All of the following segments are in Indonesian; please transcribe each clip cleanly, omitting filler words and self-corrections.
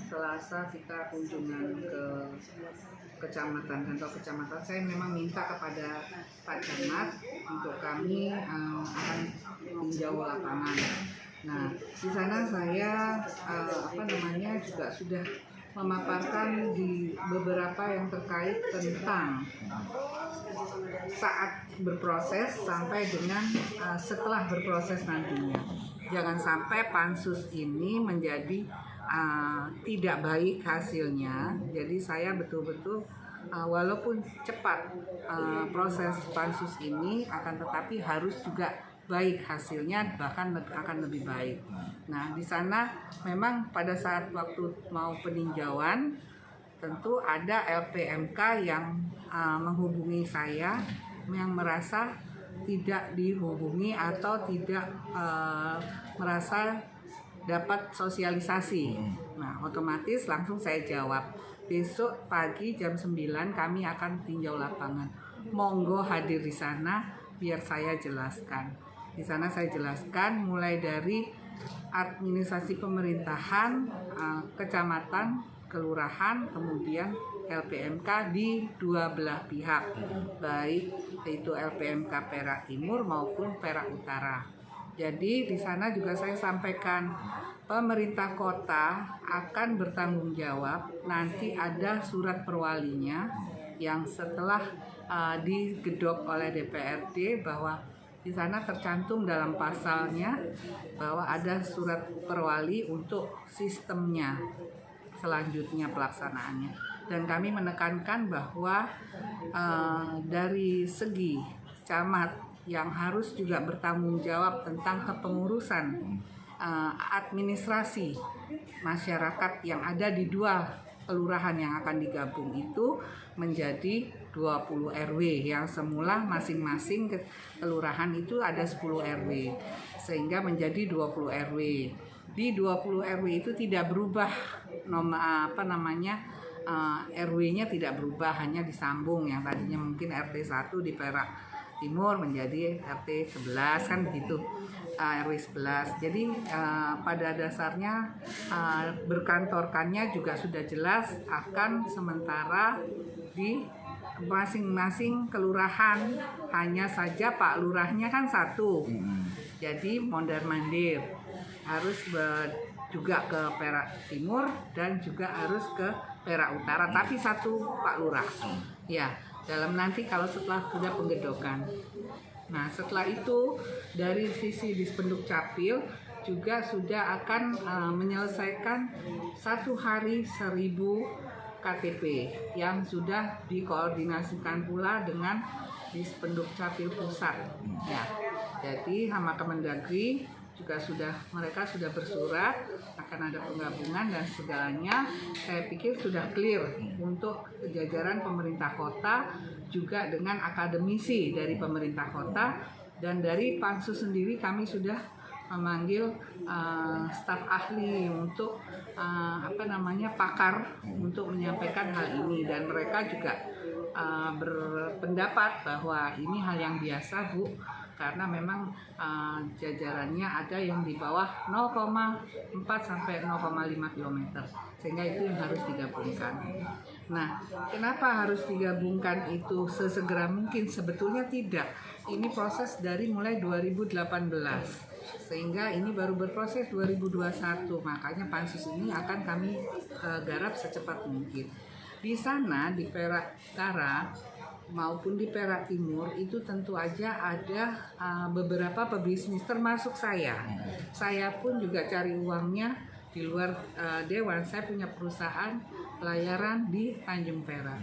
Selasa kita kunjungan ke kecamatan, kantor kecamatan. Saya memang minta kepada Pak Camat untuk kami akan tinjau lapangan. Nah, di sana saya juga sudah memaparkan di beberapa yang terkait tentang saat berproses sampai dengan setelah berproses nantinya. Jangan sampai pansus ini menjadi tidak baik hasilnya. Jadi saya betul-betul walaupun cepat proses pansus ini, akan tetapi harus juga baik hasilnya, bahkan akan lebih baik. Nah, di sana memang pada saat waktu mau peninjauan tentu ada LPMK yang menghubungi saya, yang merasa tidak dihubungi atau tidak merasa dapat sosialisasi. Nah, otomatis langsung saya jawab, besok pagi jam 9 kami akan tinjau lapangan. Monggo hadir di sana biar saya jelaskan. Di sana saya jelaskan mulai dari administrasi pemerintahan, kecamatan, kelurahan, kemudian LPMK di dua belah pihak, baik itu LPMK Perak Timur maupun Perak Utara. Jadi di sana juga saya sampaikan pemerintah kota akan bertanggung jawab, nanti ada surat perwalinya yang setelah digedok oleh DPRD bahwa di sana tercantum dalam pasalnya bahwa ada surat perwali untuk sistemnya selanjutnya pelaksanaannya. Dan kami menekankan bahwa dari segi camat yang harus juga bertanggung jawab tentang kepengurusan administrasi masyarakat yang ada di dua kelurahan yang akan digabung itu menjadi 20 RW yang semula masing-masing kelurahan itu ada 10 RW sehingga menjadi 20 RW. Di 20 RW itu tidak berubah RW-nya tidak berubah, hanya disambung yang tadinya mungkin RT 1 di Perak Timur menjadi RT 11 kan begitu. RW 11. Jadi pada dasarnya berkantorkannya juga sudah jelas akan sementara di masing-masing kelurahan, hanya saja Pak Lurahnya kan satu. Jadi mondar-mandir harus juga ke Perak Timur dan juga harus ke Perak Utara, tapi satu Pak Lurah. Ya, dalam nanti kalau setelah sudah penggedokan. Nah, setelah itu dari sisi Dispenduk Capil juga sudah akan menyelesaikan 1 hari 1000 KTP yang sudah dikoordinasikan pula dengan Dispenduk Capil Pusat. Ya, jadi sama Kemendagri juga mereka sudah bersurat akan ada penggabungan dan segalanya. Saya pikir sudah clear untuk jajaran pemerintah kota juga dengan akademisi dari pemerintah kota, dan dari pansus sendiri kami sudah memanggil staf ahli untuk pakar untuk menyampaikan hal ini, dan mereka juga berpendapat bahwa ini hal yang biasa, Bu, karena memang jajarannya ada yang di bawah 0,4 sampai 0,5 km, sehingga itu yang harus digabungkan. Nah, kenapa harus digabungkan itu sesegera mungkin? Sebetulnya tidak. Ini proses dari mulai 2018, sehingga ini baru berproses 2021. Makanya pansus ini akan kami garap secepat mungkin. Di sana di Perak Utara maupun di Perak Timur itu tentu aja ada beberapa pebisnis termasuk saya. Saya pun juga cari uangnya di luar dewan. Saya punya perusahaan pelayaran di Tanjung Perak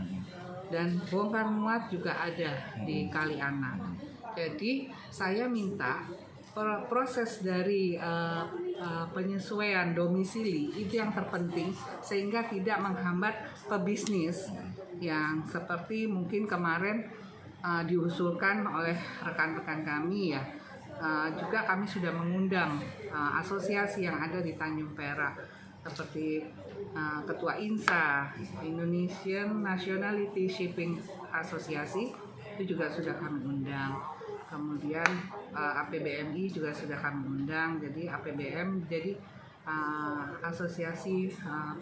dan bongkar muat juga ada di Kalianak. Jadi saya minta proses dari penyesuaian domisili itu yang terpenting, sehingga tidak menghambat pebisnis yang seperti mungkin kemarin diusulkan oleh rekan-rekan kami ya. Juga kami sudah mengundang asosiasi yang ada di Tanjung Perak seperti Ketua INSA, Indonesian Nationality Shipping Association, itu juga sudah kami undang. Kemudian APBMI juga sudah kami undang. Jadi APBM jadi asosiasi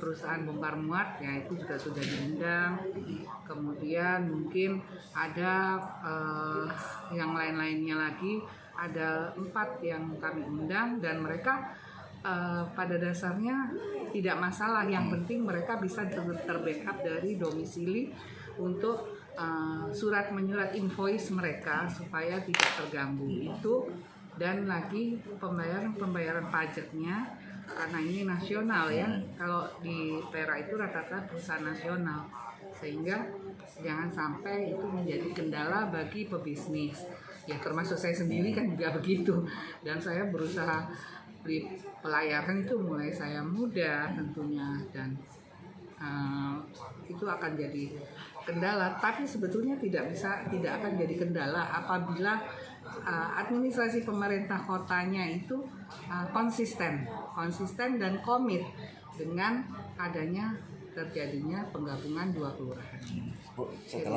perusahaan bongkar muat ya itu juga sudah diundang. Kemudian mungkin ada yang lain-lainnya lagi, ada 4 yang kami undang dan mereka pada dasarnya tidak masalah, yang penting mereka bisa terbackup dari domisili untuk surat menyurat invoice mereka supaya tidak terganggu itu. Dan lagi pembayaran pajaknya karena ini nasional ya, kalau di Perak itu rata-rata perusahaan nasional, sehingga jangan sampai itu menjadi kendala bagi pebisnis ya, termasuk saya sendiri kan juga begitu. Dan saya berusaha beri pelayaran itu mulai saya muda tentunya, dan itu akan jadi kendala, tapi sebetulnya tidak akan jadi kendala apabila administrasi pemerintah kotanya itu konsisten dan komit dengan adanya terjadinya penggabungan 2 kelurahan. Bu, setelah